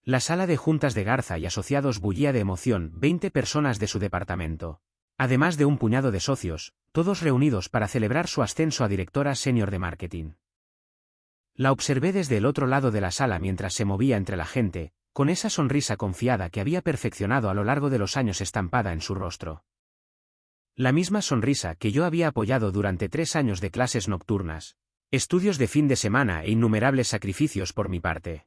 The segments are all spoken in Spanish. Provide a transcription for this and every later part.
La sala de juntas de Garza y asociados bullía de emoción, 20 personas de su departamento. Además de un puñado de socios, todos reunidos para celebrar su ascenso a directora senior de marketing. La observé desde el otro lado de la sala mientras se movía entre la gente, con esa sonrisa confiada que había perfeccionado a lo largo de los años estampada en su rostro. La misma sonrisa que yo había apoyado durante 3 años de clases nocturnas, estudios de fin de semana e innumerables sacrificios por mi parte.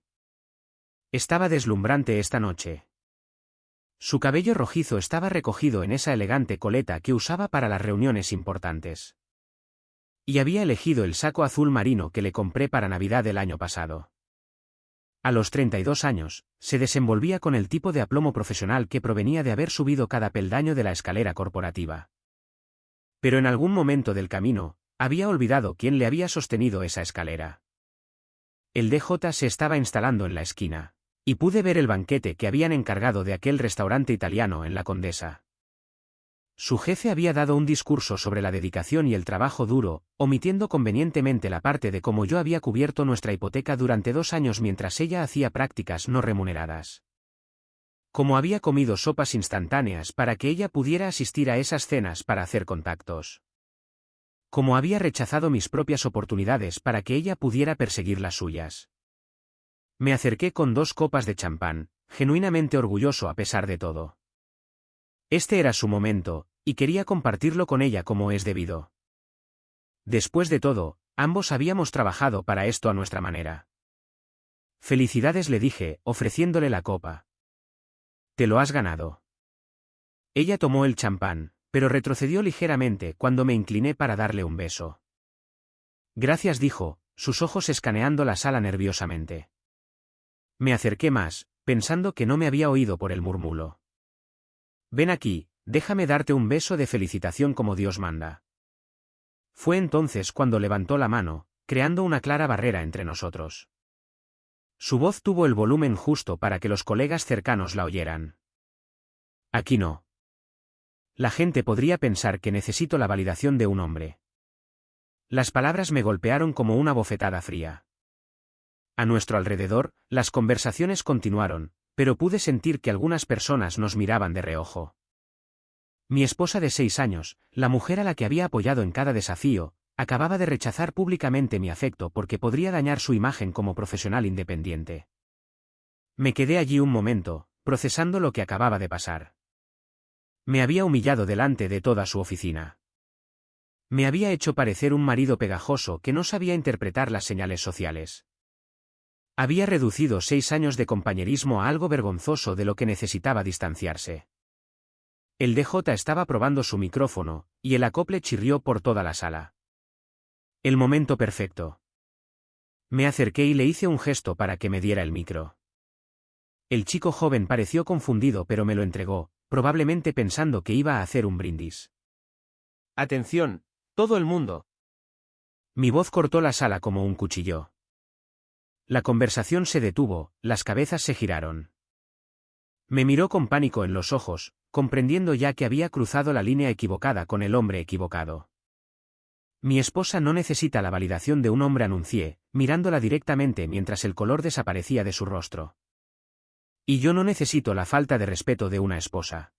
Estaba deslumbrante esta noche. Su cabello rojizo estaba recogido en esa elegante coleta que usaba para las reuniones importantes. Y había elegido el saco azul marino que le compré para Navidad del año pasado. A los 32 años, se desenvolvía con el tipo de aplomo profesional que provenía de haber subido cada peldaño de la escalera corporativa. Pero en algún momento del camino, había olvidado quién le había sostenido esa escalera. El DJ se estaba instalando en la esquina, y pude ver el banquete que habían encargado de aquel restaurante italiano en La Condesa. Su jefe había dado un discurso sobre la dedicación y el trabajo duro, omitiendo convenientemente la parte de cómo yo había cubierto nuestra hipoteca durante 2 años mientras ella hacía prácticas no remuneradas. Cómo había comido sopas instantáneas para que ella pudiera asistir a esas cenas para hacer contactos. Cómo había rechazado mis propias oportunidades para que ella pudiera perseguir las suyas. Me acerqué con 2 copas de champán, genuinamente orgulloso a pesar de todo. Este era su momento, y quería compartirlo con ella como es debido. Después de todo, ambos habíamos trabajado para esto a nuestra manera. Felicidades, le dije, ofreciéndole la copa. Te lo has ganado. Ella tomó el champán, pero retrocedió ligeramente cuando me incliné para darle un beso. Gracias, dijo, sus ojos escaneando la sala nerviosamente. Me acerqué más, pensando que no me había oído por el murmullo. Ven aquí, déjame darte un beso de felicitación como Dios manda. Fue entonces cuando levantó la mano, creando una clara barrera entre nosotros. Su voz tuvo el volumen justo para que los colegas cercanos la oyeran. Aquí no. La gente podría pensar que necesito la validación de un hombre. Las palabras me golpearon como una bofetada fría. A nuestro alrededor, las conversaciones continuaron, pero pude sentir que algunas personas nos miraban de reojo. Mi esposa de 6 años, la mujer a la que había apoyado en cada desafío, acababa de rechazar públicamente mi afecto porque podría dañar su imagen como profesional independiente. Me quedé allí un momento, procesando lo que acababa de pasar. Me había humillado delante de toda su oficina. Me había hecho parecer un marido pegajoso que no sabía interpretar las señales sociales. Había reducido 6 años de compañerismo a algo vergonzoso de lo que necesitaba distanciarse. El DJ estaba probando su micrófono, y el acople chirrió por toda la sala. El momento perfecto. Me acerqué y le hice un gesto para que me diera el micro. El chico joven pareció confundido pero me lo entregó, probablemente pensando que iba a hacer un brindis. Atención, todo el mundo. Mi voz cortó la sala como un cuchillo. La conversación se detuvo, las cabezas se giraron. Me miró con pánico en los ojos, comprendiendo ya que había cruzado la línea equivocada con el hombre equivocado. Mi esposa no necesita la validación de un hombre, anuncié, mirándola directamente mientras el color desaparecía de su rostro. Y yo no necesito la falta de respeto de una esposa.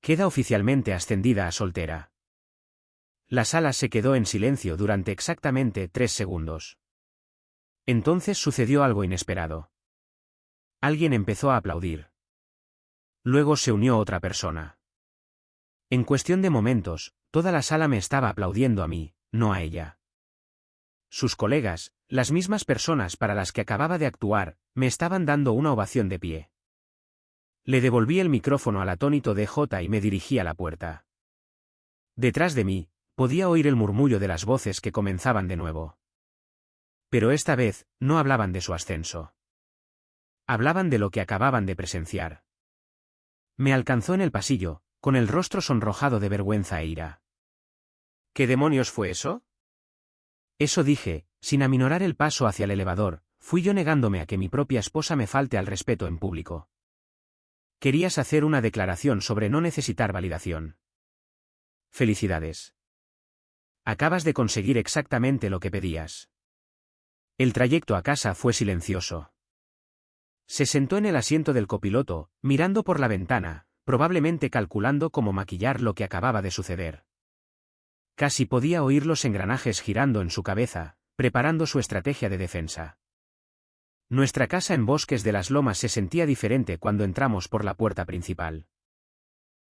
Queda oficialmente ascendida a soltera. La sala se quedó en silencio durante exactamente 3 segundos. Entonces sucedió algo inesperado. Alguien empezó a aplaudir. Luego se unió otra persona. En cuestión de momentos, toda la sala me estaba aplaudiendo a mí, no a ella. Sus colegas, las mismas personas para las que acababa de actuar, me estaban dando una ovación de pie. Le devolví el micrófono al atónito DJ y me dirigí a la puerta. Detrás de mí, podía oír el murmullo de las voces que comenzaban de nuevo. Pero esta vez, no hablaban de su ascenso. Hablaban de lo que acababan de presenciar. Me alcanzó en el pasillo, con el rostro sonrojado de vergüenza e ira. ¿Qué demonios fue eso? Eso dije, sin aminorar el paso hacia el elevador, fui yo negándome a que mi propia esposa me falte al respeto en público. Querías hacer una declaración sobre no necesitar validación. Felicidades. Acabas de conseguir exactamente lo que pedías. El trayecto a casa fue silencioso. Se sentó en el asiento del copiloto, mirando por la ventana, probablemente calculando cómo maquillar lo que acababa de suceder. Casi podía oír los engranajes girando en su cabeza, preparando su estrategia de defensa. Nuestra casa en Bosques de las Lomas se sentía diferente cuando entramos por la puerta principal.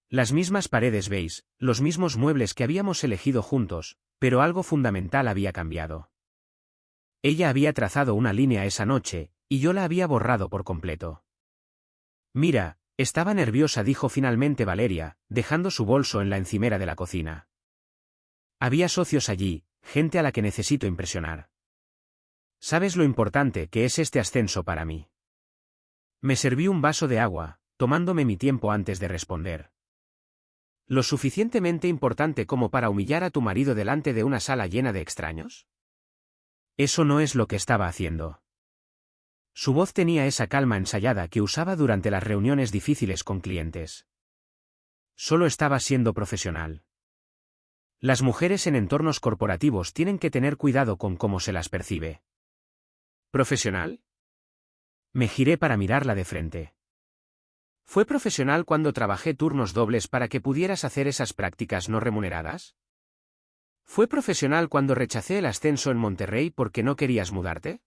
Las mismas paredes beige, los mismos muebles que habíamos elegido juntos, pero algo fundamental había cambiado. Ella había trazado una línea esa noche, y yo la había borrado por completo. Mira, estaba nerviosa, dijo finalmente Valeria, dejando su bolso en la encimera de la cocina. Había socios allí, gente a la que necesito impresionar. ¿Sabes lo importante que es este ascenso para mí? Me serví un vaso de agua, tomándome mi tiempo antes de responder. ¿Lo suficientemente importante como para humillar a tu marido delante de una sala llena de extraños? Eso no es lo que estaba haciendo. Su voz tenía esa calma ensayada que usaba durante las reuniones difíciles con clientes. Solo estaba siendo profesional. Las mujeres en entornos corporativos tienen que tener cuidado con cómo se las percibe. ¿Profesional? Me giré para mirarla de frente. ¿Fue profesional cuando trabajé turnos dobles para que pudieras hacer esas prácticas no remuneradas? ¿Fue profesional cuando rechacé el ascenso en Monterrey porque no querías mudarte?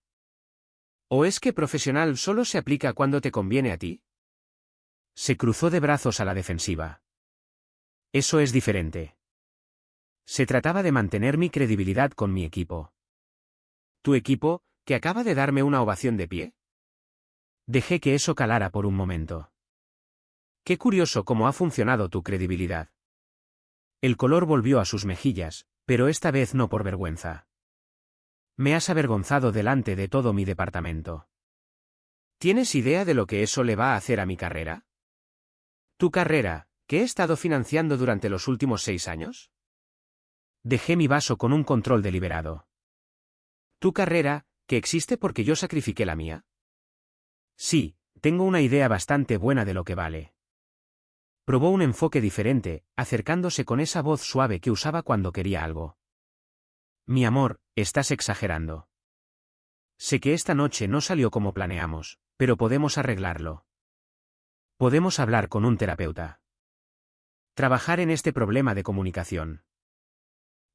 ¿O es que profesional solo se aplica cuando te conviene a ti? Se cruzó de brazos a la defensiva. Eso es diferente. Se trataba de mantener mi credibilidad con mi equipo. ¿Tu equipo, que acaba de darme una ovación de pie? Dejé que eso calara por un momento. Qué curioso cómo ha funcionado tu credibilidad. El color volvió a sus mejillas, pero esta vez no por vergüenza. Me has avergonzado delante de todo mi departamento. ¿Tienes idea de lo que eso le va a hacer a mi carrera? ¿Tu carrera, que he estado financiando durante los últimos 6 años? Dejé mi vaso con un control deliberado. ¿Tu carrera, que existe porque yo sacrifiqué la mía? Sí, tengo una idea bastante buena de lo que vale. Probó un enfoque diferente, acercándose con esa voz suave que usaba cuando quería algo. Mi amor, estás exagerando. Sé que esta noche no salió como planeamos, pero podemos arreglarlo. Podemos hablar con un terapeuta. Trabajar en este problema de comunicación.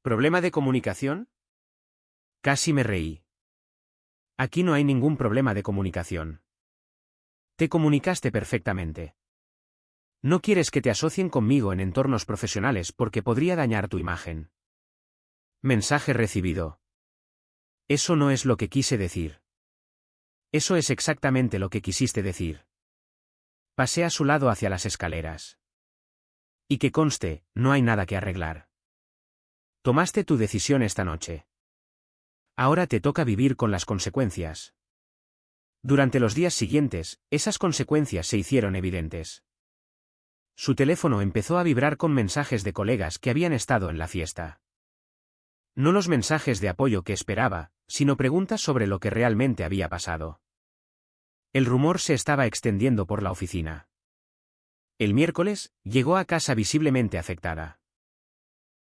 ¿Problema de comunicación? Casi me reí. Aquí no hay ningún problema de comunicación. Te comunicaste perfectamente. No quieres que te asocien conmigo en entornos profesionales porque podría dañar tu imagen. Mensaje recibido. Eso no es lo que quise decir. Eso es exactamente lo que quisiste decir. Pasé a su lado hacia las escaleras. Y que conste, no hay nada que arreglar. Tomaste tu decisión esta noche. Ahora te toca vivir con las consecuencias. Durante los días siguientes, esas consecuencias se hicieron evidentes. Su teléfono empezó a vibrar con mensajes de colegas que habían estado en la fiesta. No los mensajes de apoyo que esperaba, sino preguntas sobre lo que realmente había pasado. El rumor se estaba extendiendo por la oficina. El miércoles, llegó a casa visiblemente afectada.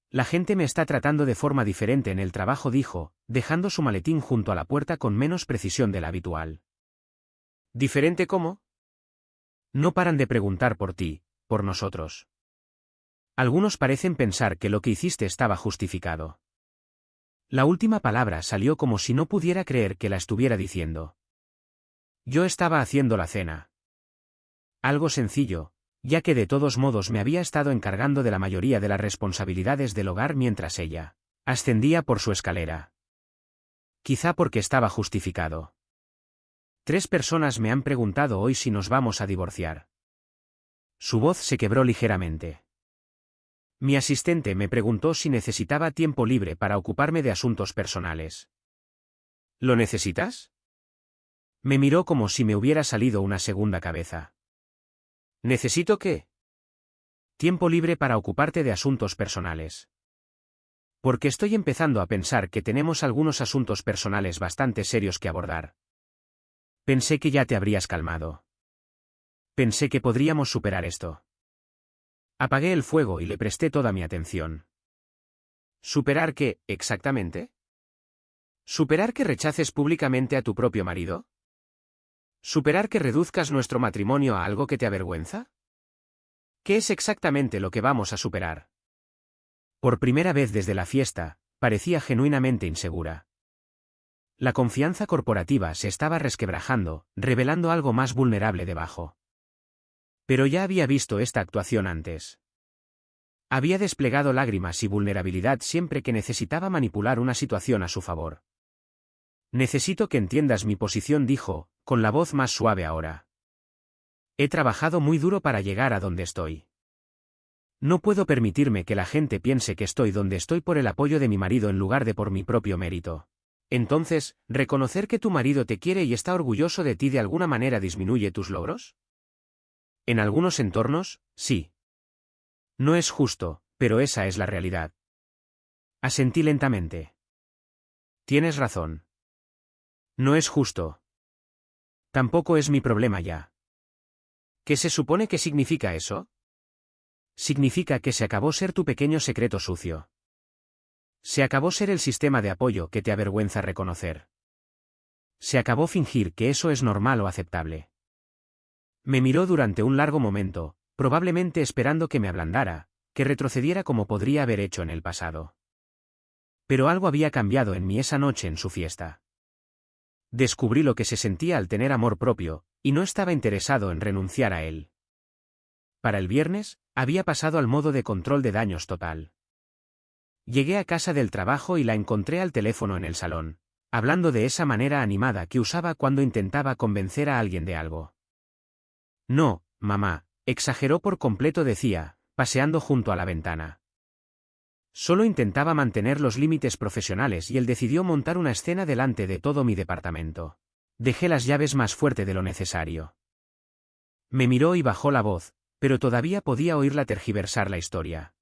La gente me está tratando de forma diferente en el trabajo, dijo, dejando su maletín junto a la puerta con menos precisión de la habitual. ¿Diferente cómo? No paran de preguntar por ti, por nosotros. Algunos parecen pensar que lo que hiciste estaba justificado. La última palabra salió como si no pudiera creer que la estuviera diciendo. Yo estaba haciendo la cena. Algo sencillo, ya que de todos modos me había estado encargando de la mayoría de las responsabilidades del hogar mientras ella ascendía por su escalera. Quizá porque estaba justificado. 3 personas me han preguntado hoy si nos vamos a divorciar. Su voz se quebró ligeramente. Mi asistente me preguntó si necesitaba tiempo libre para ocuparme de asuntos personales. ¿Lo necesitas? Me miró como si me hubiera salido una segunda cabeza. ¿Necesito qué? Tiempo libre para ocuparte de asuntos personales. Porque estoy empezando a pensar que tenemos algunos asuntos personales bastante serios que abordar. Pensé que ya te habrías calmado. Pensé que podríamos superar esto. Apagué el fuego y le presté toda mi atención. ¿Superar qué, exactamente? ¿Superar que rechaces públicamente a tu propio marido? ¿Superar que reduzcas nuestro matrimonio a algo que te avergüenza? ¿Qué es exactamente lo que vamos a superar? Por primera vez desde la fiesta, parecía genuinamente insegura. La confianza corporativa se estaba resquebrajando, revelando algo más vulnerable debajo. Pero ya había visto esta actuación antes. Había desplegado lágrimas y vulnerabilidad siempre que necesitaba manipular una situación a su favor. Necesito que entiendas mi posición, dijo, con la voz más suave ahora. He trabajado muy duro para llegar a donde estoy. No puedo permitirme que la gente piense que estoy donde estoy por el apoyo de mi marido en lugar de por mi propio mérito. Entonces, ¿reconocer que tu marido te quiere y está orgulloso de ti de alguna manera disminuye tus logros? En algunos entornos, sí. No es justo, pero esa es la realidad. Asentí lentamente. Tienes razón. No es justo. Tampoco es mi problema ya. ¿Qué se supone que significa eso? Significa que se acabó ser tu pequeño secreto sucio. Se acabó ser el sistema de apoyo que te avergüenza reconocer. Se acabó fingir que eso es normal o aceptable. Me miró durante un largo momento, probablemente esperando que me ablandara, que retrocediera como podría haber hecho en el pasado. Pero algo había cambiado en mí esa noche en su fiesta. Descubrí lo que se sentía al tener amor propio, y no estaba interesado en renunciar a él. Para el viernes, había pasado al modo de control de daños total. Llegué a casa del trabajo y la encontré al teléfono en el salón, hablando de esa manera animada que usaba cuando intentaba convencer a alguien de algo. No, mamá, exageró por completo, decía, paseando junto a la ventana. Solo intentaba mantener los límites profesionales y él decidió montar una escena delante de todo mi departamento. Dejé las llaves más fuerte de lo necesario. Me miró y bajó la voz, pero todavía podía oírla tergiversar la historia.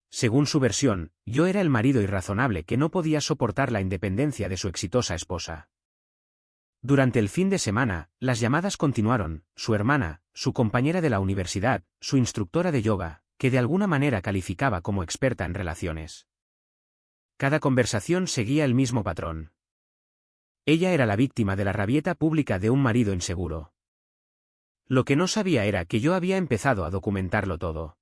Según su versión, yo era el marido irrazonable que no podía soportar la independencia de su exitosa esposa. Durante el fin de semana, las llamadas continuaron, su hermana, su compañera de la universidad, su instructora de yoga, que de alguna manera calificaba como experta en relaciones. Cada conversación seguía el mismo patrón. Ella era la víctima de la rabieta pública de un marido inseguro. Lo que no sabía era que yo había empezado a documentarlo todo.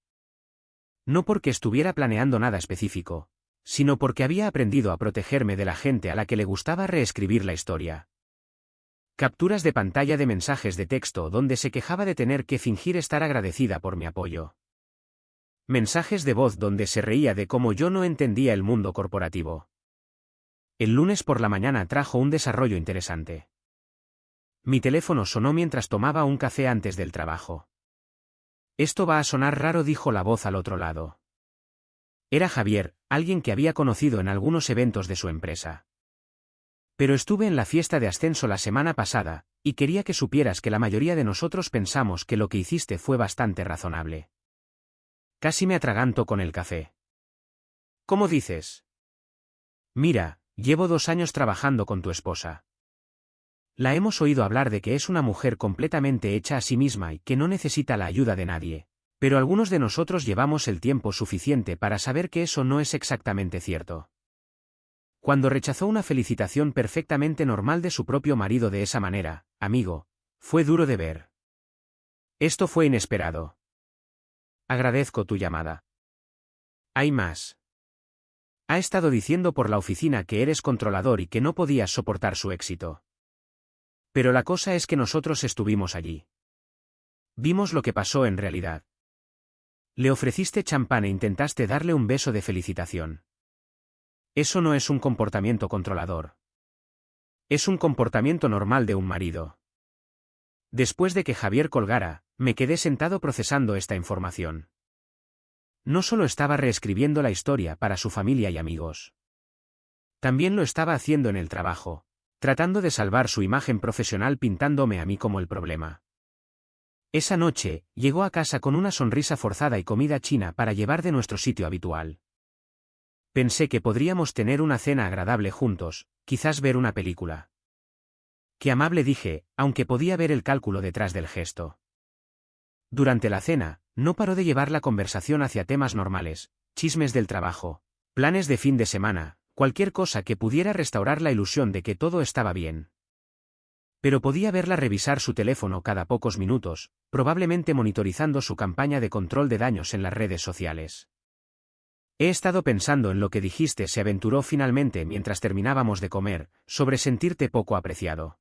No porque estuviera planeando nada específico, sino porque había aprendido a protegerme de la gente a la que le gustaba reescribir la historia. Capturas de pantalla de mensajes de texto donde se quejaba de tener que fingir estar agradecida por mi apoyo. Mensajes de voz donde se reía de cómo yo no entendía el mundo corporativo. El lunes por la mañana trajo un desarrollo interesante. Mi teléfono sonó mientras tomaba un café antes del trabajo. Esto va a sonar raro, dijo la voz al otro lado. Era Javier, alguien que había conocido en algunos eventos de su empresa. Pero estuve en la fiesta de ascenso la semana pasada, y quería que supieras que la mayoría de nosotros pensamos que lo que hiciste fue bastante razonable. Casi me atraganto con el café. ¿Cómo dices? Mira, llevo 2 años trabajando con tu esposa. La hemos oído hablar de que es una mujer completamente hecha a sí misma y que no necesita la ayuda de nadie, pero algunos de nosotros llevamos el tiempo suficiente para saber que eso no es exactamente cierto. Cuando rechazó una felicitación perfectamente normal de su propio marido de esa manera, amigo, fue duro de ver. Esto fue inesperado. Agradezco tu llamada. Hay más. Ha estado diciendo por la oficina que eres controlador y que no podías soportar su éxito. Pero la cosa es que nosotros estuvimos allí. Vimos lo que pasó en realidad. Le ofreciste champán e intentaste darle un beso de felicitación. Eso no es un comportamiento controlador. Es un comportamiento normal de un marido. Después de que Javier colgara, me quedé sentado procesando esta información. No solo estaba reescribiendo la historia para su familia y amigos. También lo estaba haciendo en el trabajo, tratando de salvar su imagen profesional pintándome a mí como el problema. Esa noche, llegó a casa con una sonrisa forzada y comida china para llevar de nuestro sitio habitual. Pensé que podríamos tener una cena agradable juntos, quizás ver una película. Qué amable, dije, aunque podía ver el cálculo detrás del gesto. Durante la cena, no paró de llevar la conversación hacia temas normales, chismes del trabajo, planes de fin de semana, cualquier cosa que pudiera restaurar la ilusión de que todo estaba bien. Pero podía verla revisar su teléfono cada pocos minutos, probablemente monitorizando su campaña de control de daños en las redes sociales. He estado pensando en lo que dijiste, se aventuró finalmente mientras terminábamos de comer, sobre sentirte poco apreciado.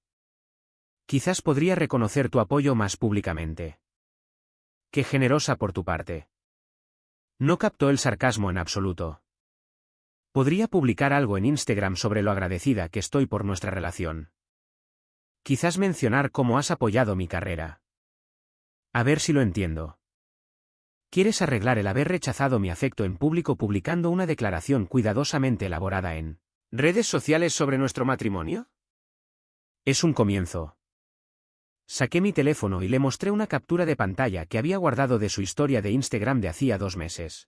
Quizás podría reconocer tu apoyo más públicamente. Qué generosa por tu parte. No captó el sarcasmo en absoluto. Podría publicar algo en Instagram sobre lo agradecida que estoy por nuestra relación. Quizás mencionar cómo has apoyado mi carrera. A ver si lo entiendo. ¿Quieres arreglar el haber rechazado mi afecto en público publicando una declaración cuidadosamente elaborada en redes sociales sobre nuestro matrimonio? Es un comienzo. Saqué mi teléfono y le mostré una captura de pantalla que había guardado de su historia de Instagram de hacía 2 meses.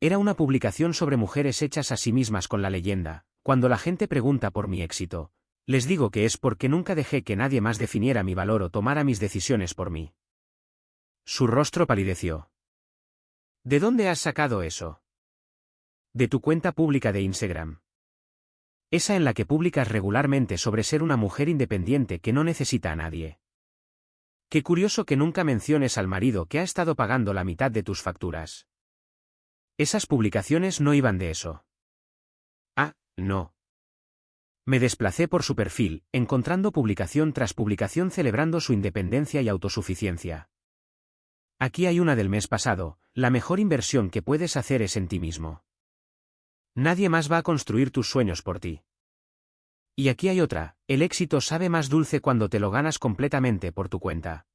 Era una publicación sobre mujeres hechas a sí mismas con la leyenda: cuando la gente pregunta por mi éxito, les digo que es porque nunca dejé que nadie más definiera mi valor o tomara mis decisiones por mí. Su rostro palideció. ¿De dónde has sacado eso? De tu cuenta pública de Instagram. Esa en la que publicas regularmente sobre ser una mujer independiente que no necesita a nadie. Qué curioso que nunca menciones al marido que ha estado pagando la mitad de tus facturas. Esas publicaciones no iban de eso. Ah, no. Me desplacé por su perfil, encontrando publicación tras publicación celebrando su independencia y autosuficiencia. Aquí hay una del mes pasado: la mejor inversión que puedes hacer es en ti mismo. Nadie más va a construir tus sueños por ti. Y aquí hay otra: el éxito sabe más dulce cuando te lo ganas completamente por tu cuenta.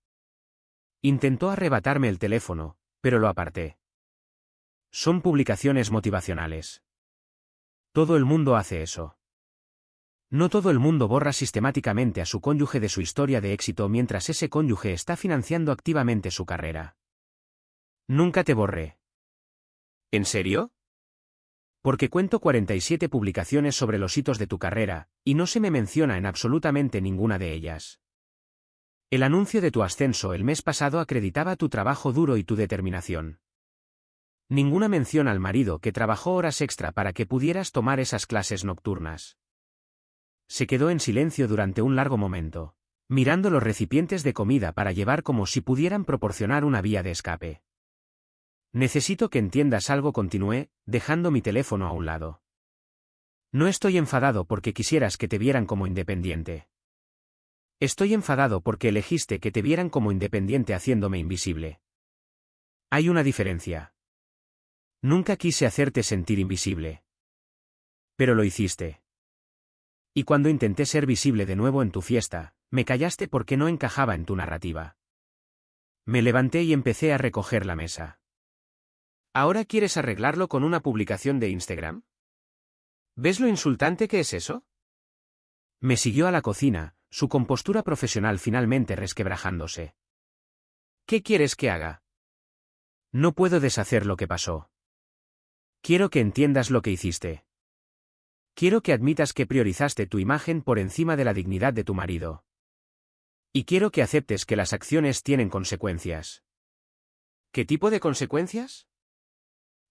Intentó arrebatarme el teléfono, pero lo aparté. Son publicaciones motivacionales. Todo el mundo hace eso. No todo el mundo borra sistemáticamente a su cónyuge de su historia de éxito mientras ese cónyuge está financiando activamente su carrera. Nunca te borré. ¿En serio? Porque cuento 47 publicaciones sobre los hitos de tu carrera, y no se me menciona en absolutamente ninguna de ellas. El anuncio de tu ascenso el mes pasado acreditaba tu trabajo duro y tu determinación. Ninguna mención al marido que trabajó horas extra para que pudieras tomar esas clases nocturnas. Se quedó en silencio durante un largo momento, mirando los recipientes de comida para llevar como si pudieran proporcionar una vía de escape. Necesito que entiendas algo, continué, dejando mi teléfono a un lado. No estoy enfadado porque quisieras que te vieran como independiente. Estoy enfadado porque elegiste que te vieran como independiente haciéndome invisible. Hay una diferencia. Nunca quise hacerte sentir invisible. Pero lo hiciste. Y cuando intenté ser visible de nuevo en tu fiesta, me callaste porque no encajaba en tu narrativa. Me levanté y empecé a recoger la mesa. ¿Ahora quieres arreglarlo con una publicación de Instagram? ¿Ves lo insultante que es eso? Me siguió a la cocina, su compostura profesional finalmente resquebrajándose. ¿Qué quieres que haga? No puedo deshacer lo que pasó. Quiero que entiendas lo que hiciste. Quiero que admitas que priorizaste tu imagen por encima de la dignidad de tu marido. Y quiero que aceptes que las acciones tienen consecuencias. ¿Qué tipo de consecuencias?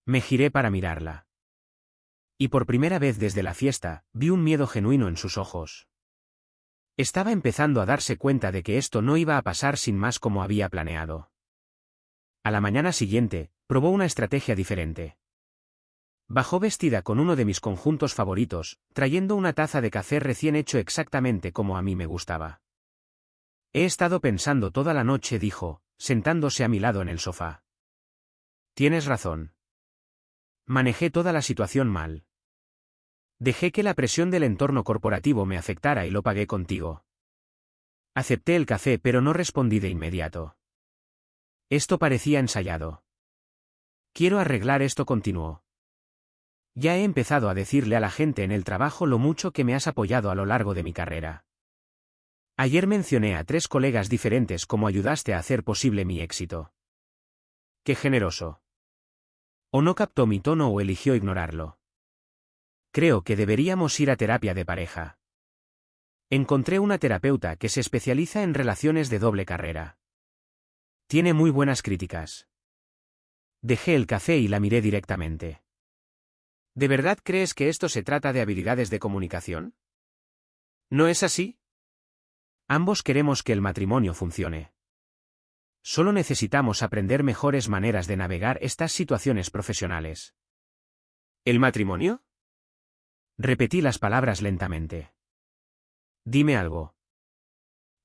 Me giré para mirarla. Y por primera vez desde la fiesta, vi un miedo genuino en sus ojos. Estaba empezando a darse cuenta de que esto no iba a pasar sin más como había planeado. A la mañana siguiente, probó una estrategia diferente. Bajó vestida con uno de mis conjuntos favoritos, trayendo una taza de café recién hecho exactamente como a mí me gustaba. He estado pensando toda la noche, dijo, sentándose a mi lado en el sofá. Tienes razón. Manejé toda la situación mal. Dejé que la presión del entorno corporativo me afectara y lo pagué contigo. Acepté el café pero no respondí de inmediato. Esto parecía ensayado. Quiero arreglar esto, continuó. Ya he empezado a decirle a la gente en el trabajo lo mucho que me has apoyado a lo largo de mi carrera. Ayer mencioné a 3 colegas diferentes cómo ayudaste a hacer posible mi éxito. Qué generoso. O no captó mi tono o eligió ignorarlo. Creo que deberíamos ir a terapia de pareja. Encontré una terapeuta que se especializa en relaciones de doble carrera. Tiene muy buenas críticas. Dejé el café y la miré directamente. ¿De verdad crees que esto se trata de habilidades de comunicación? ¿No es así? Ambos queremos que el matrimonio funcione. Solo necesitamos aprender mejores maneras de navegar estas situaciones profesionales. ¿El matrimonio? Repetí las palabras lentamente. Dime algo.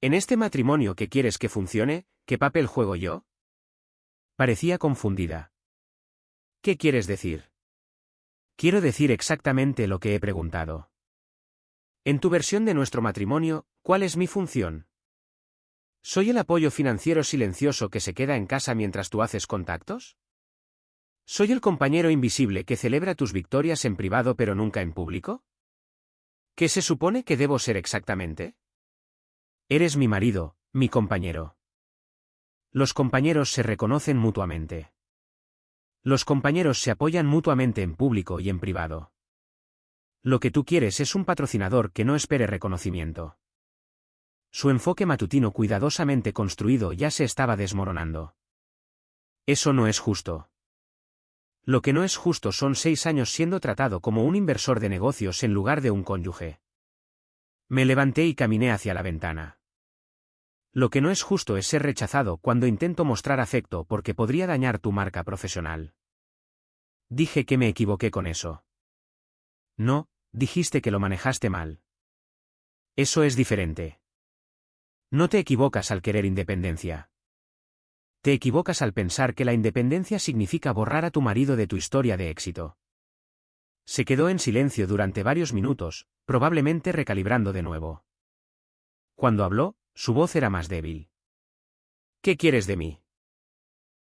¿En este matrimonio que quieres que funcione, qué papel juego yo? Parecía confundida. ¿Qué quieres decir? Quiero decir exactamente lo que he preguntado. En tu versión de nuestro matrimonio, ¿cuál es mi función? ¿Soy el apoyo financiero silencioso que se queda en casa mientras tú haces contactos? ¿Soy el compañero invisible que celebra tus victorias en privado pero nunca en público? ¿Qué se supone que debo ser exactamente? Eres mi marido, mi compañero. Los compañeros se reconocen mutuamente. Los compañeros se apoyan mutuamente en público y en privado. Lo que tú quieres es un patrocinador que no espere reconocimiento. Su enfoque matutino cuidadosamente construido ya se estaba desmoronando. Eso no es justo. Lo que no es justo son 6 años siendo tratado como un inversor de negocios en lugar de un cónyuge. Me levanté y caminé hacia la ventana. Lo que no es justo es ser rechazado cuando intento mostrar afecto porque podría dañar tu marca profesional. Dije que me equivoqué con eso. No, dijiste que lo manejaste mal. Eso es diferente. No te equivocas al querer independencia. Te equivocas al pensar que la independencia significa borrar a tu marido de tu historia de éxito. Se quedó en silencio durante varios minutos, probablemente recalibrando de nuevo. Cuando habló, su voz era más débil. ¿Qué quieres de mí?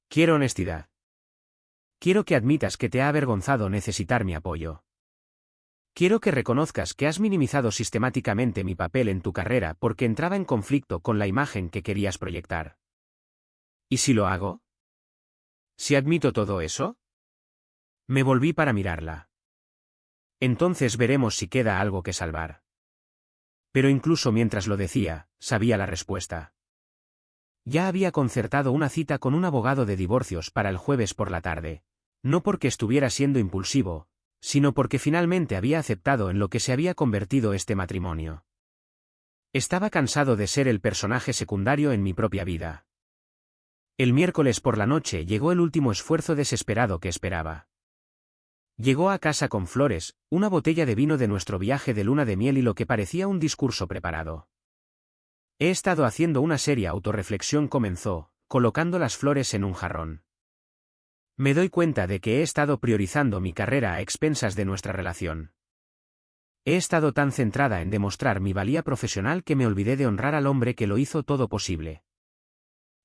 Quiero honestidad. Quiero que admitas que te ha avergonzado necesitar mi apoyo. Quiero que reconozcas que has minimizado sistemáticamente mi papel en tu carrera porque entraba en conflicto con la imagen que querías proyectar. ¿Y si lo hago? ¿Si admito todo eso? Me volví para mirarla. Entonces veremos si queda algo que salvar. Pero incluso mientras lo decía, sabía la respuesta. Ya había concertado una cita con un abogado de divorcios para el jueves por la tarde, no porque estuviera siendo impulsivo, sino porque finalmente había aceptado en lo que se había convertido este matrimonio. Estaba cansado de ser el personaje secundario en mi propia vida. El miércoles por la noche llegó el último esfuerzo desesperado que esperaba. Llegó a casa con flores, una botella de vino de nuestro viaje de luna de miel y lo que parecía un discurso preparado. He estado haciendo una seria autorreflexión, comenzó, colocando las flores en un jarrón. Me doy cuenta de que he estado priorizando mi carrera a expensas de nuestra relación. He estado tan centrada en demostrar mi valía profesional que me olvidé de honrar al hombre que lo hizo todo posible.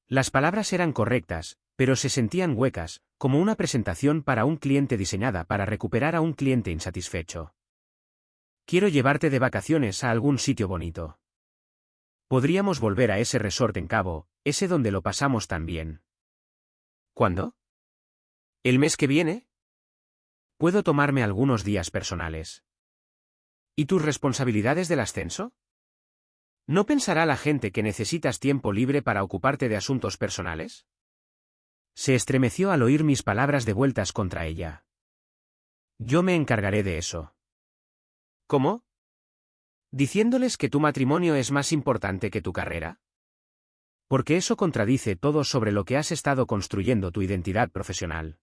Las palabras eran correctas, pero se sentían huecas, como una presentación para un cliente diseñada para recuperar a un cliente insatisfecho. Quiero llevarte de vacaciones a algún sitio bonito. Podríamos volver a ese resort en Cabo, ese donde lo pasamos tan bien. ¿Cuándo? ¿El mes que viene? Puedo tomarme algunos días personales. ¿Y tus responsabilidades del ascenso? ¿No pensará la gente que necesitas tiempo libre para ocuparte de asuntos personales? Se estremeció al oír mis palabras devueltas contra ella. Yo me encargaré de eso. ¿Cómo? ¿Diciéndoles que tu matrimonio es más importante que tu carrera? Porque eso contradice todo sobre lo que has estado construyendo tu identidad profesional.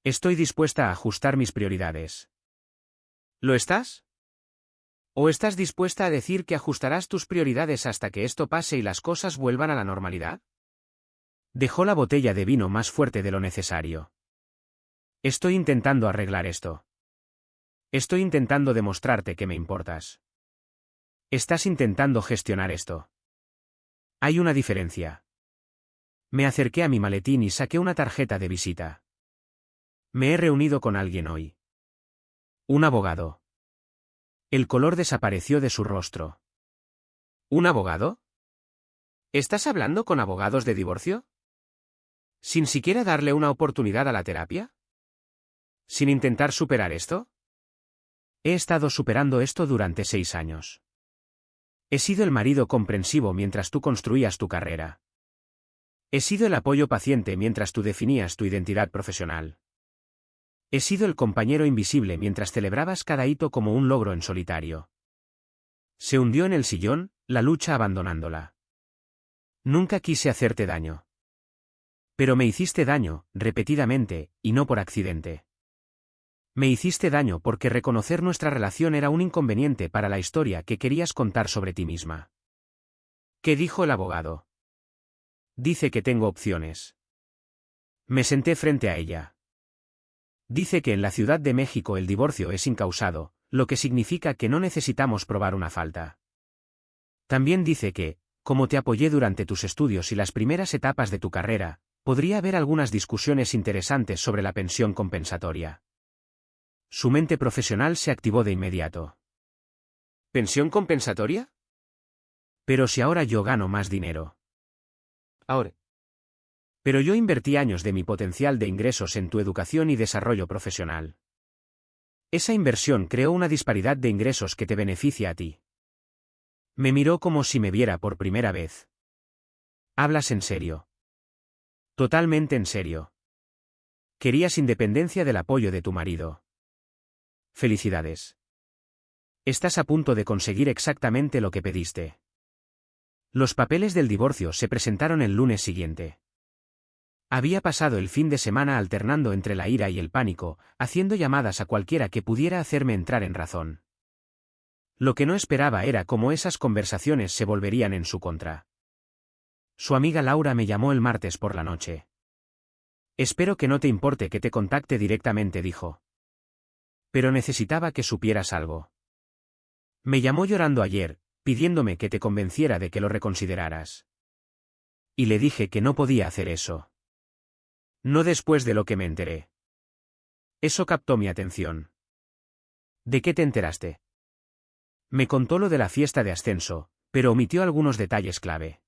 Estoy dispuesta a ajustar mis prioridades. ¿Lo estás? ¿O estás dispuesta a decir que ajustarás tus prioridades hasta que esto pase y las cosas vuelvan a la normalidad? Dejó la botella de vino más fuerte de lo necesario. Estoy intentando arreglar esto. Estoy intentando demostrarte que me importas. Estás intentando gestionar esto. Hay una diferencia. Me acerqué a mi maletín y saqué una tarjeta de visita. Me he reunido con alguien hoy. Un abogado. El color desapareció de su rostro. ¿Un abogado? ¿Estás hablando con abogados de divorcio? ¿Sin siquiera darle una oportunidad a la terapia? ¿Sin intentar superar esto? He estado superando esto durante 6 años. He sido el marido comprensivo mientras tú construías tu carrera. He sido el apoyo paciente mientras tú definías tu identidad profesional. He sido el compañero invisible mientras celebrabas cada hito como un logro en solitario. Se hundió en el sillón, la lucha abandonándola. Nunca quise hacerte daño. Pero me hiciste daño, repetidamente, y no por accidente. Me hiciste daño porque reconocer nuestra relación era un inconveniente para la historia que querías contar sobre ti misma. ¿Qué dijo el abogado? Dice que tengo opciones. Me senté frente a ella. Dice que en la Ciudad de México el divorcio es incausado, lo que significa que no necesitamos probar una falta. También dice que, como te apoyé durante tus estudios y las primeras etapas de tu carrera, podría haber algunas discusiones interesantes sobre la pensión compensatoria. Su mente profesional se activó de inmediato. ¿Pensión compensatoria? Pero si ahora yo gano más dinero. Ahora. Pero yo invertí años de mi potencial de ingresos en tu educación y desarrollo profesional. Esa inversión creó una disparidad de ingresos que te beneficia a ti. Me miró como si me viera por primera vez. ¿Hablas en serio? Totalmente en serio. Querías independencia del apoyo de tu marido. Felicidades. Estás a punto de conseguir exactamente lo que pediste. Los papeles del divorcio se presentaron el lunes siguiente. Había pasado el fin de semana alternando entre la ira y el pánico, haciendo llamadas a cualquiera que pudiera hacerme entrar en razón. Lo que no esperaba era cómo esas conversaciones se volverían en su contra. Su amiga Laura me llamó el martes por la noche. Espero que no te importe que te contacte directamente, dijo. Pero necesitaba que supieras algo. Me llamó llorando ayer, pidiéndome que te convenciera de que lo reconsideraras. Y le dije que no podía hacer eso. No después de lo que me enteré. Eso captó mi atención. ¿De qué te enteraste? Me contó lo de la fiesta de ascenso, pero omitió algunos detalles clave.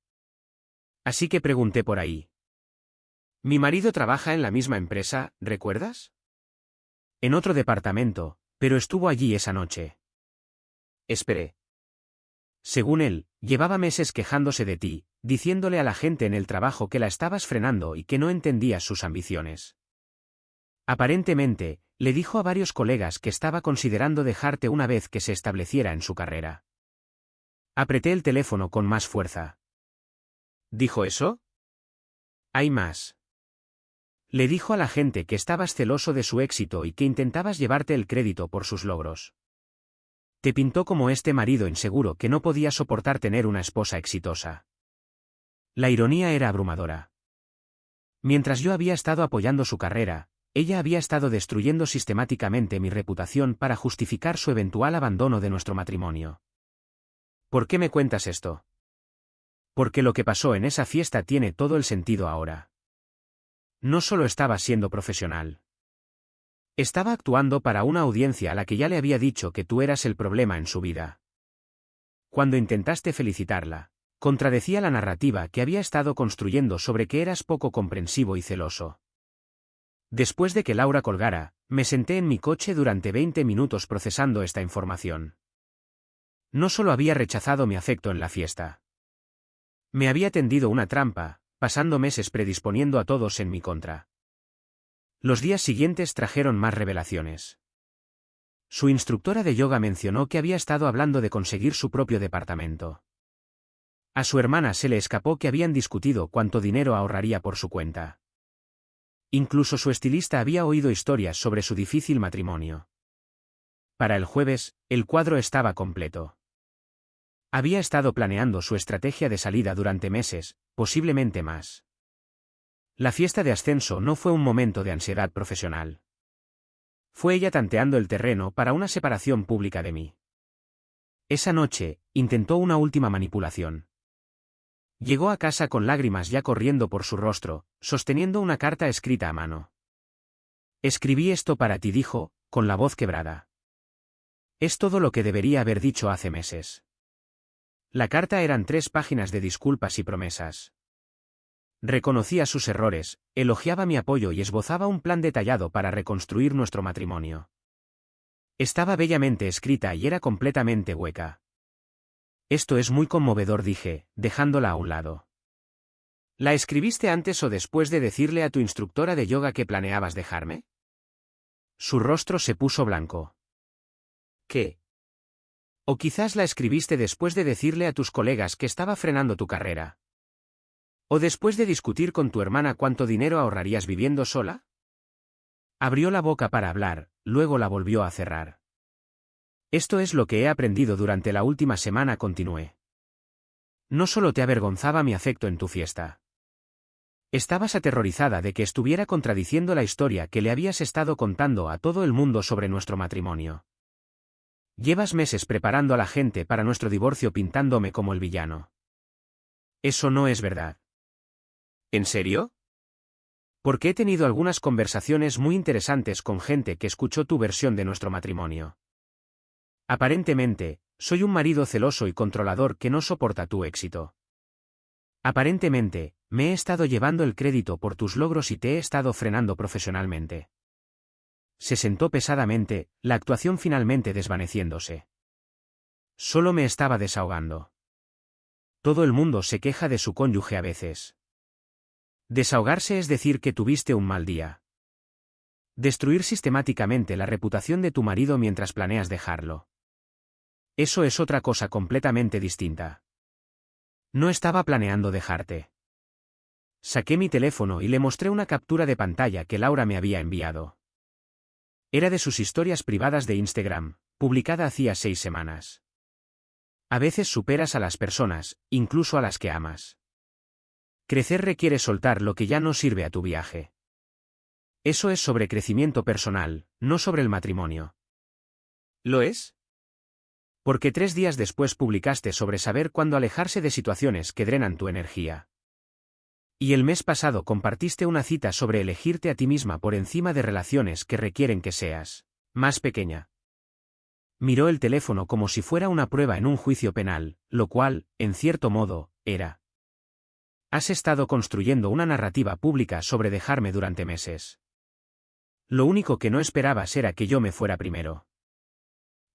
Así que pregunté por ahí. Mi marido trabaja en la misma empresa, ¿recuerdas? En otro departamento, pero estuvo allí esa noche. Esperé. Según él, llevaba meses quejándose de ti, diciéndole a la gente en el trabajo que la estabas frenando y que no entendías sus ambiciones. Aparentemente, le dijo a varios colegas que estaba considerando dejarte una vez que se estableciera en su carrera. Apreté el teléfono con más fuerza. ¿Dijo eso? Hay más. Le dijo a la gente que estabas celoso de su éxito y que intentabas llevarte el crédito por sus logros. Te pintó como este marido inseguro que no podía soportar tener una esposa exitosa. La ironía era abrumadora. Mientras yo había estado apoyando su carrera, ella había estado destruyendo sistemáticamente mi reputación para justificar su eventual abandono de nuestro matrimonio. ¿Por qué me cuentas esto? Porque lo que pasó en esa fiesta tiene todo el sentido ahora. No solo estaba siendo profesional. Estaba actuando para una audiencia a la que ya le había dicho que tú eras el problema en su vida. Cuando intentaste felicitarla, contradecía la narrativa que había estado construyendo sobre que eras poco comprensivo y celoso. Después de que Laura colgara, me senté en mi coche durante 20 minutos procesando esta información. No solo había rechazado mi afecto en la fiesta. Me había tendido una trampa, pasando meses predisponiendo a todos en mi contra. Los días siguientes trajeron más revelaciones. Su instructora de yoga mencionó que había estado hablando de conseguir su propio departamento. A su hermana se le escapó que habían discutido cuánto dinero ahorraría por su cuenta. Incluso su estilista había oído historias sobre su difícil matrimonio. Para el jueves, el cuadro estaba completo. Había estado planeando su estrategia de salida durante meses, posiblemente más. La fiesta de ascenso no fue un momento de ansiedad profesional. Fue ella tanteando el terreno para una separación pública de mí. Esa noche, intentó una última manipulación. Llegó a casa con lágrimas ya corriendo por su rostro, sosteniendo una carta escrita a mano. Escribí esto para ti, dijo, con la voz quebrada. Es todo lo que debería haber dicho hace meses. La carta eran 3 páginas de disculpas y promesas. Reconocía sus errores, elogiaba mi apoyo y esbozaba un plan detallado para reconstruir nuestro matrimonio. Estaba bellamente escrita y era completamente hueca. Esto es muy conmovedor, dije, dejándola a un lado. ¿La escribiste antes o después de decirle a tu instructora de yoga que planeabas dejarme? Su rostro se puso blanco. ¿Qué? O quizás la escribiste después de decirle a tus colegas que estaba frenando tu carrera. ¿O después de discutir con tu hermana cuánto dinero ahorrarías viviendo sola? Abrió la boca para hablar, luego la volvió a cerrar. Esto es lo que he aprendido durante la última semana, continué. No solo te avergonzaba mi afecto en tu fiesta. Estabas aterrorizada de que estuviera contradiciendo la historia que le habías estado contando a todo el mundo sobre nuestro matrimonio. Llevas meses preparando a la gente para nuestro divorcio pintándome como el villano. Eso no es verdad. ¿En serio? Porque he tenido algunas conversaciones muy interesantes con gente que escuchó tu versión de nuestro matrimonio. Aparentemente, soy un marido celoso y controlador que no soporta tu éxito. Aparentemente, me he estado llevando el crédito por tus logros y te he estado frenando profesionalmente. Se sentó pesadamente, la actuación finalmente desvaneciéndose. Solo me estaba desahogando. Todo el mundo se queja de su cónyuge a veces. Desahogarse es decir que tuviste un mal día. Destruir sistemáticamente la reputación de tu marido mientras planeas dejarlo. Eso es otra cosa completamente distinta. No estaba planeando dejarte. Saqué mi teléfono y le mostré una captura de pantalla que Laura me había enviado. Era de sus historias privadas de Instagram, publicada hacía 6 semanas. A veces superas a las personas, incluso a las que amas. Crecer requiere soltar lo que ya no sirve a tu viaje. Eso es sobre crecimiento personal, no sobre el matrimonio. ¿Lo es? Porque 3 días después publicaste sobre saber cuándo alejarse de situaciones que drenan tu energía. Y el mes pasado compartiste una cita sobre elegirte a ti misma por encima de relaciones que requieren que seas más pequeña. Miró el teléfono como si fuera una prueba en un juicio penal, lo cual, en cierto modo, era. Has estado construyendo una narrativa pública sobre dejarme durante meses. Lo único que no esperabas era que yo me fuera primero.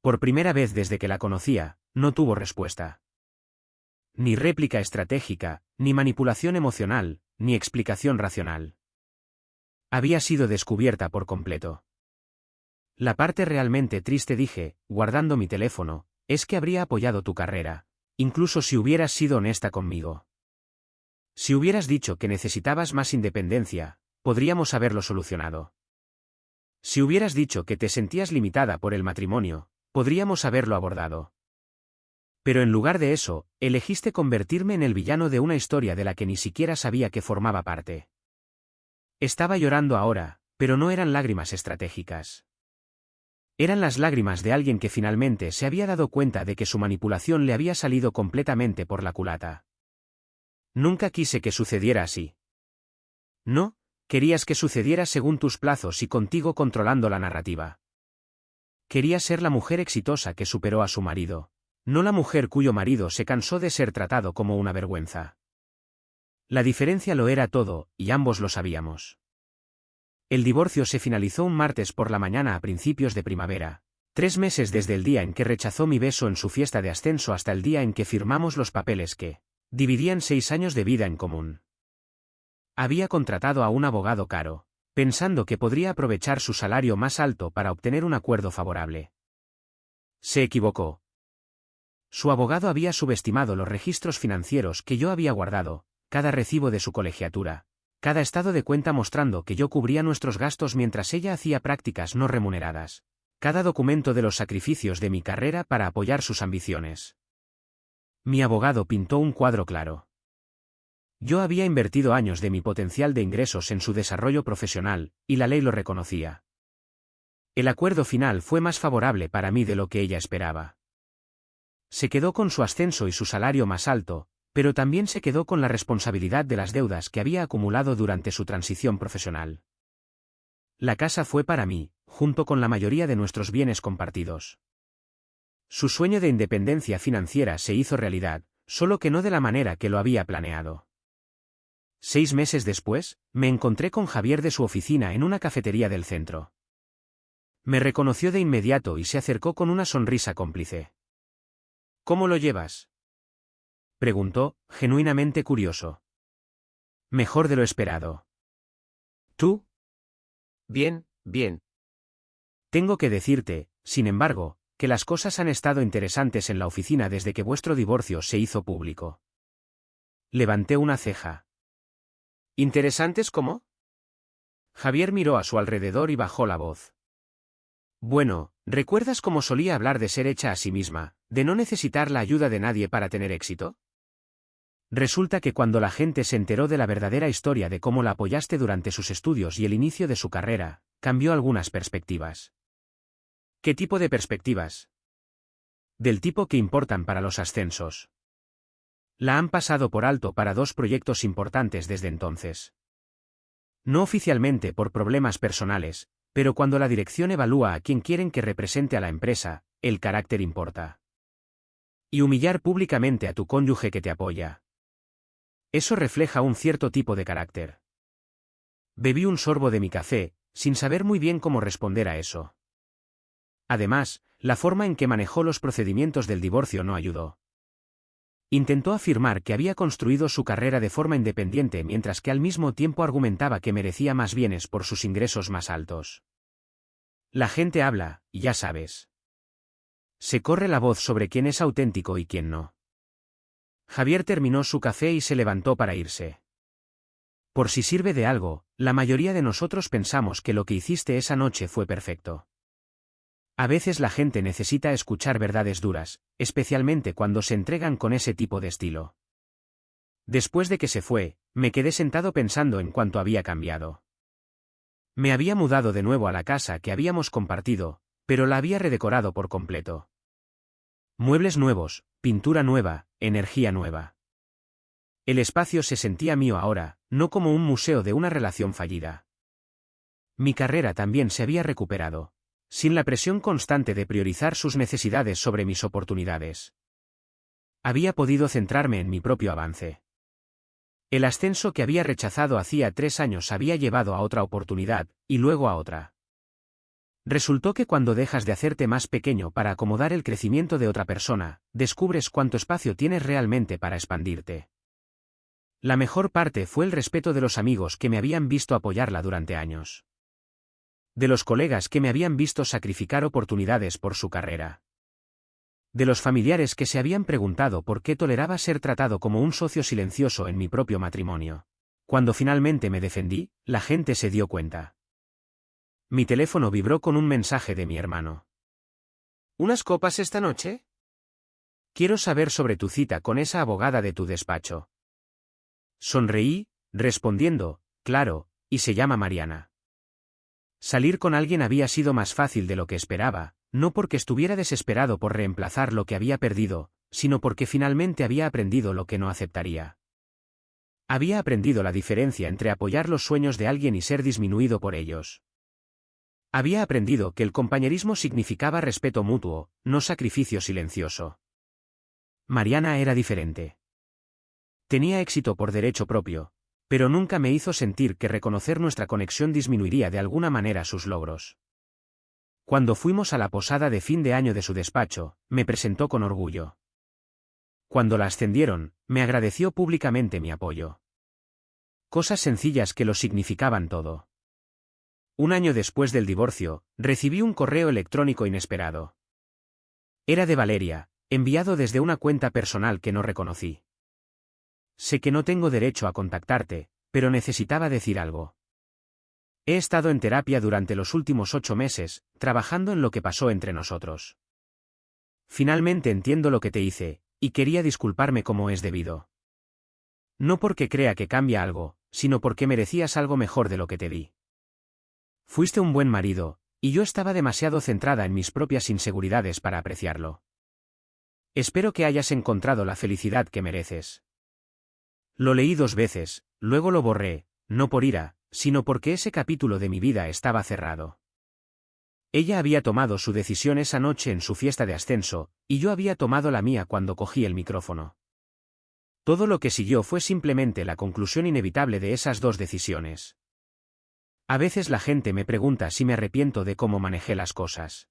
Por primera vez desde que la conocía, no tuvo respuesta. Ni réplica estratégica, ni manipulación emocional, ni explicación racional. Había sido descubierta por completo. La parte realmente triste, dije, guardando mi teléfono, es que habría apoyado tu carrera, incluso si hubieras sido honesta conmigo. Si hubieras dicho que necesitabas más independencia, podríamos haberlo solucionado. Si hubieras dicho que te sentías limitada por el matrimonio, podríamos haberlo abordado. Pero en lugar de eso, elegiste convertirme en el villano de una historia de la que ni siquiera sabía que formaba parte. Estaba llorando ahora, pero no eran lágrimas estratégicas. Eran las lágrimas de alguien que finalmente se había dado cuenta de que su manipulación le había salido completamente por la culata. Nunca quise que sucediera así. No, querías que sucediera según tus plazos y contigo controlando la narrativa. Quería ser la mujer exitosa que superó a su marido, no la mujer cuyo marido se cansó de ser tratado como una vergüenza. La diferencia lo era todo, y ambos lo sabíamos. El divorcio se finalizó un martes por la mañana a principios de primavera, 3 meses desde el día en que rechazó mi beso en su fiesta de ascenso hasta el día en que firmamos los papeles que dividían 6 años de vida en común. Había contratado a un abogado caro, pensando que podría aprovechar su salario más alto para obtener un acuerdo favorable. Se equivocó. Su abogado había subestimado los registros financieros que yo había guardado, cada recibo de su colegiatura, cada estado de cuenta mostrando que yo cubría nuestros gastos mientras ella hacía prácticas no remuneradas, cada documento de los sacrificios de mi carrera para apoyar sus ambiciones. Mi abogado pintó un cuadro claro. Yo había invertido años de mi potencial de ingresos en su desarrollo profesional, y la ley lo reconocía. El acuerdo final fue más favorable para mí de lo que ella esperaba. Se quedó con su ascenso y su salario más alto, pero también se quedó con la responsabilidad de las deudas que había acumulado durante su transición profesional. La casa fue para mí, junto con la mayoría de nuestros bienes compartidos. Su sueño de independencia financiera se hizo realidad, solo que no de la manera que lo había planeado. 6 meses después, me encontré con Javier de su oficina en una cafetería del centro. Me reconoció de inmediato y se acercó con una sonrisa cómplice. ¿Cómo lo llevas?, preguntó, genuinamente curioso. Mejor de lo esperado. ¿Tú? Bien, bien. Tengo que decirte, sin embargo, que las cosas han estado interesantes en la oficina desde que vuestro divorcio se hizo público. Levanté una ceja. ¿Interesantes cómo? Javier miró a su alrededor y bajó la voz. Bueno, ¿recuerdas cómo solía hablar de ser hecha a sí misma, de no necesitar la ayuda de nadie para tener éxito? Resulta que cuando la gente se enteró de la verdadera historia de cómo la apoyaste durante sus estudios y el inicio de su carrera, cambió algunas perspectivas. ¿Qué tipo de perspectivas? Del tipo que importan para los ascensos. La han pasado por alto para 2 proyectos importantes desde entonces. No oficialmente por problemas personales, pero cuando la dirección evalúa a quien quieren que represente a la empresa, el carácter importa. Y humillar públicamente a tu cónyuge que te apoya. Eso refleja un cierto tipo de carácter. Bebí un sorbo de mi café, sin saber muy bien cómo responder a eso. Además, la forma en que manejó los procedimientos del divorcio no ayudó. Intentó afirmar que había construido su carrera de forma independiente mientras que al mismo tiempo argumentaba que merecía más bienes por sus ingresos más altos. La gente habla, ya sabes. Se corre la voz sobre quién es auténtico y quién no. Javier terminó su café y se levantó para irse. Por si sirve de algo, la mayoría de nosotros pensamos que lo que hiciste esa noche fue perfecto. A veces la gente necesita escuchar verdades duras, especialmente cuando se entregan con ese tipo de estilo. Después de que se fue, me quedé sentado pensando en cuánto había cambiado. Me había mudado de nuevo a la casa que habíamos compartido, pero la había redecorado por completo. Muebles nuevos, pintura nueva, energía nueva. El espacio se sentía mío ahora, no como un museo de una relación fallida. Mi carrera también se había recuperado, sin la presión constante de priorizar sus necesidades sobre mis oportunidades. Había podido centrarme en mi propio avance. El ascenso que había rechazado hacía 3 años había llevado a otra oportunidad, y luego a otra. Resultó que cuando dejas de hacerte más pequeño para acomodar el crecimiento de otra persona, descubres cuánto espacio tienes realmente para expandirte. La mejor parte fue el respeto de los amigos que me habían visto apoyarla durante años. De los colegas que me habían visto sacrificar oportunidades por su carrera. De los familiares que se habían preguntado por qué toleraba ser tratado como un socio silencioso en mi propio matrimonio. Cuando finalmente me defendí, la gente se dio cuenta. Mi teléfono vibró con un mensaje de mi hermano. ¿Unas copas esta noche? Quiero saber sobre tu cita con esa abogada de tu despacho. Sonreí, respondiendo, claro, y se llama Mariana. Salir con alguien había sido más fácil de lo que esperaba, no porque estuviera desesperado por reemplazar lo que había perdido, sino porque finalmente había aprendido lo que no aceptaría. Había aprendido la diferencia entre apoyar los sueños de alguien y ser disminuido por ellos. Había aprendido que el compañerismo significaba respeto mutuo, no sacrificio silencioso. Mariana era diferente. Tenía éxito por derecho propio, pero nunca me hizo sentir que reconocer nuestra conexión disminuiría de alguna manera sus logros. Cuando fuimos a la posada de fin de año de su despacho, me presentó con orgullo. Cuando la ascendieron, me agradeció públicamente mi apoyo. Cosas sencillas que lo significaban todo. Un año después del divorcio, recibí un correo electrónico inesperado. Era de Valeria, enviado desde una cuenta personal que no reconocí. Sé que no tengo derecho a contactarte, pero necesitaba decir algo. He estado en terapia durante los últimos 8 meses, trabajando en lo que pasó entre nosotros. Finalmente entiendo lo que te hice, y quería disculparme como es debido. No porque crea que cambia algo, sino porque merecías algo mejor de lo que te di. Fuiste un buen marido, y yo estaba demasiado centrada en mis propias inseguridades para apreciarlo. Espero que hayas encontrado la felicidad que mereces. Lo leí 2 veces, luego lo borré, no por ira, sino porque ese capítulo de mi vida estaba cerrado. Ella había tomado su decisión esa noche en su fiesta de ascenso, y yo había tomado la mía cuando cogí el micrófono. Todo lo que siguió fue simplemente la conclusión inevitable de esas 2 decisiones. A veces la gente me pregunta si me arrepiento de cómo manejé las cosas.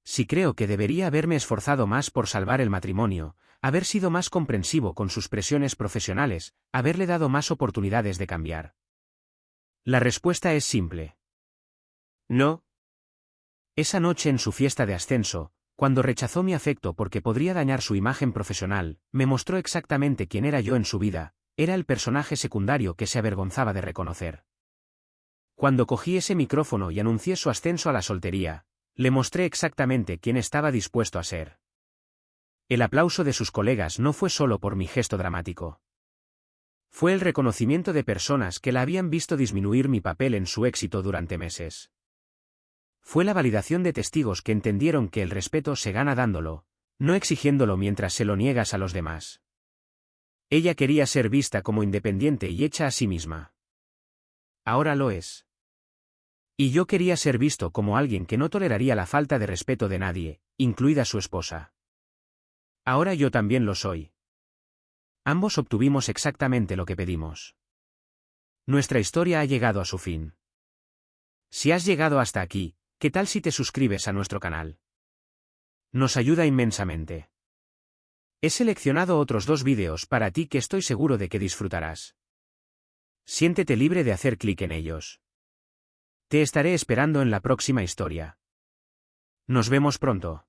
Si creo que debería haberme esforzado más por salvar el matrimonio, haber sido más comprensivo con sus presiones profesionales, haberle dado más oportunidades de cambiar. La respuesta es simple. No. Esa noche en su fiesta de ascenso, Cuando rechazó mi afecto porque podría dañar su imagen profesional, me mostró exactamente quién era yo en su vida, era el personaje secundario que se avergonzaba de reconocer. Cuando cogí ese micrófono y anuncié su ascenso a la soltería, le mostré exactamente quién estaba dispuesto a ser. El aplauso de sus colegas no fue solo por mi gesto dramático. Fue el reconocimiento de personas que la habían visto disminuir mi papel en su éxito durante meses. Fue la validación de testigos que entendieron que el respeto se gana dándolo, no exigiéndolo mientras se lo niegas a los demás. Ella quería ser vista como independiente y hecha a sí misma. Ahora lo es. Y yo quería ser visto como alguien que no toleraría la falta de respeto de nadie, incluida su esposa. Ahora yo también lo soy. Ambos obtuvimos exactamente lo que pedimos. Nuestra historia ha llegado a su fin. Si has llegado hasta aquí, ¿qué tal si te suscribes a nuestro canal? Nos ayuda inmensamente. He seleccionado otros 2 vídeos para ti que estoy seguro de que disfrutarás. Siéntete libre de hacer clic en ellos. Te estaré esperando en la próxima historia. Nos vemos pronto.